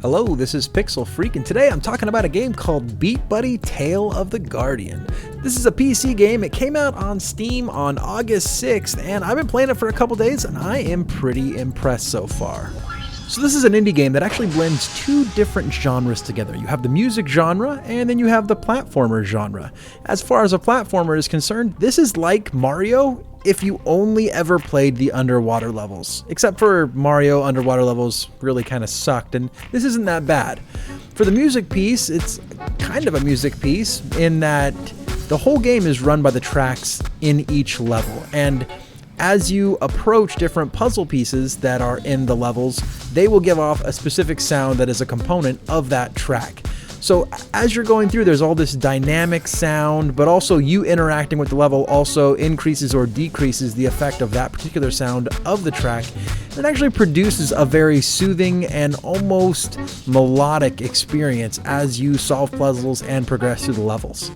Hello, this is Pixel Freak, and today I'm talking about a game called BeatBuddy Tale of the Guardian. This is a PC game. It came out on Steam on August 6th, and I've been playing it for a couple days, and I am pretty impressed so far. So this is an indie game that actually blends two different genres together. You have the music genre, and then you have the platformer genre. As far as a platformer is concerned, this is like Mario if you only ever played the underwater levels. Except for Mario underwater levels really kind of sucked, and this isn't that bad. For the music piece, it's kind of a music piece in that the whole game is run by the tracks in each level, and as you approach different puzzle pieces that are in the levels, they will give off a specific sound that is a component of that track. So as you're going through, there's all this dynamic sound, but also you interacting with the level also increases or decreases the effect of that particular sound of the track. It actually produces a very soothing and almost melodic experience as you solve puzzles and progress through the levels.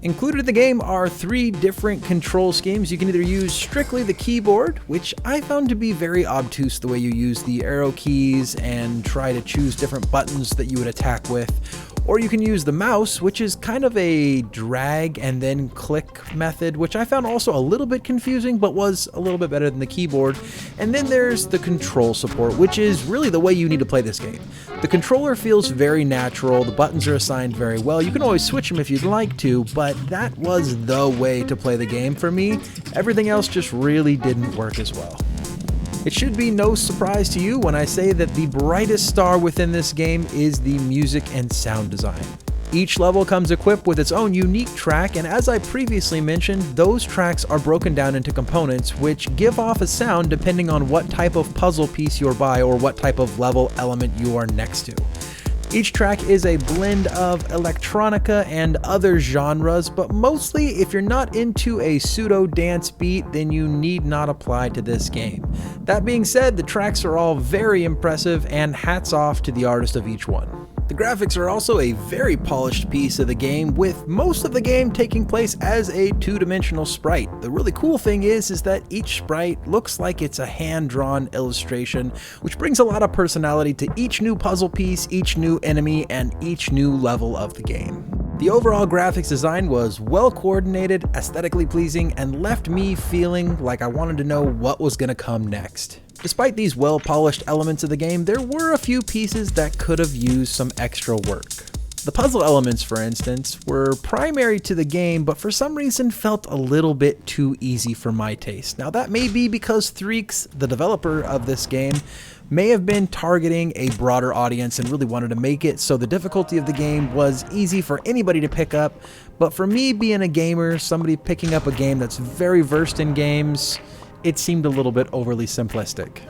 Included in the game are three different control schemes. You can either use strictly the keyboard, which I found to be very obtuse the way you use the arrow keys and try to choose different buttons that you would attack with. Or you can use the mouse, which is kind of a drag and then click method, which I found also a little bit confusing, but was a little bit better than the keyboard. And then there's the control support, which is really the way you need to play this game. The controller feels very natural, the buttons are assigned very well. You can always switch them if you'd like to, but that was the way to play the game for me. Everything else just really didn't work as well. It should be no surprise to you when I say that the brightest star within this game is the music and sound design. Each level comes equipped with its own unique track, and as I previously mentioned, those tracks are broken down into components which give off a sound depending on what type of puzzle piece you're by or what type of level element you are next to. Each track is a blend of electronica and other genres, but mostly if you're not into a pseudo dance beat, then you need not apply to this game. That being said, the tracks are all very impressive, and hats off to the artist of each one. The graphics are also a very polished piece of the game, with most of the game taking place as a two-dimensional sprite. The really cool thing is that each sprite looks like it's a hand-drawn illustration, which brings a lot of personality to each new puzzle piece, each new enemy, and each new level of the game. The overall graphics design was well coordinated, aesthetically pleasing, and left me feeling like I wanted to know what was going to come next. Despite these well-polished elements of the game, there were a few pieces that could have used some extra work. The puzzle elements, for instance, were primary to the game, but for some reason felt a little bit too easy for my taste. Now that may be because Threaks, the developer of this game, may have been targeting a broader audience and really wanted to make it so the difficulty of the game was easy for anybody to pick up, but for me being a gamer, somebody picking up a game that's very versed in games, it seemed a little bit overly simplistic.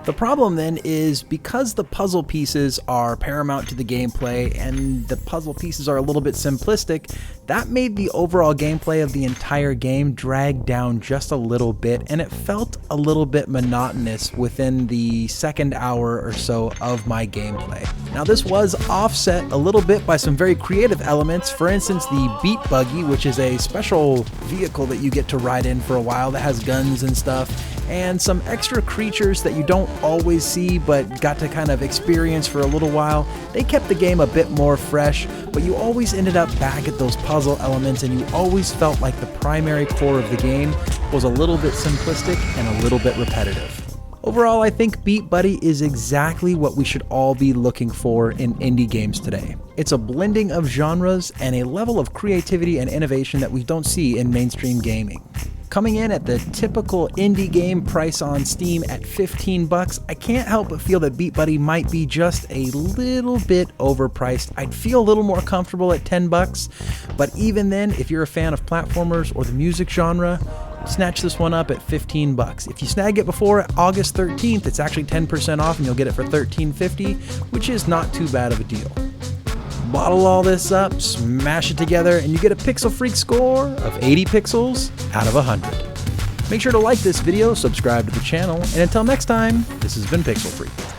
The problem then is because the puzzle pieces are paramount to the gameplay and the puzzle pieces are a little bit simplistic, that made the overall gameplay of the entire game drag down just a little bit, and it felt a little bit monotonous within the second hour or so of my gameplay. Now this was offset a little bit by some very creative elements, for instance the Beat Buggy, which is a special vehicle that you get to ride in for a while that has guns and stuff, and some extra creatures that you don't always see but got to kind of experience for a little while. They kept the game a bit more fresh, but you always ended up back at those puzzle elements, and you always felt like the primary core of the game was a little bit simplistic and a little bit repetitive. Overall, I think BeatBuddy is exactly what we should all be looking for in indie games today. It's a blending of genres and a level of creativity and innovation that we don't see in mainstream gaming. Coming in at the typical indie game price on Steam at $15, I can't help but feel that BeatBuddy might be just a little bit overpriced. I'd feel a little more comfortable at $10, but even then, if you're a fan of platformers or the music genre, snatch this one up at $15. If you snag it before August 13th, it's actually 10% off and you'll get it for $13.50, which is not too bad of a deal. Bottle all this up, smash it together, and you get a Pixel Freak score of 80 pixels out of 100. Make sure to like this video, subscribe to the channel, and until next time, this has been Pixel Freak.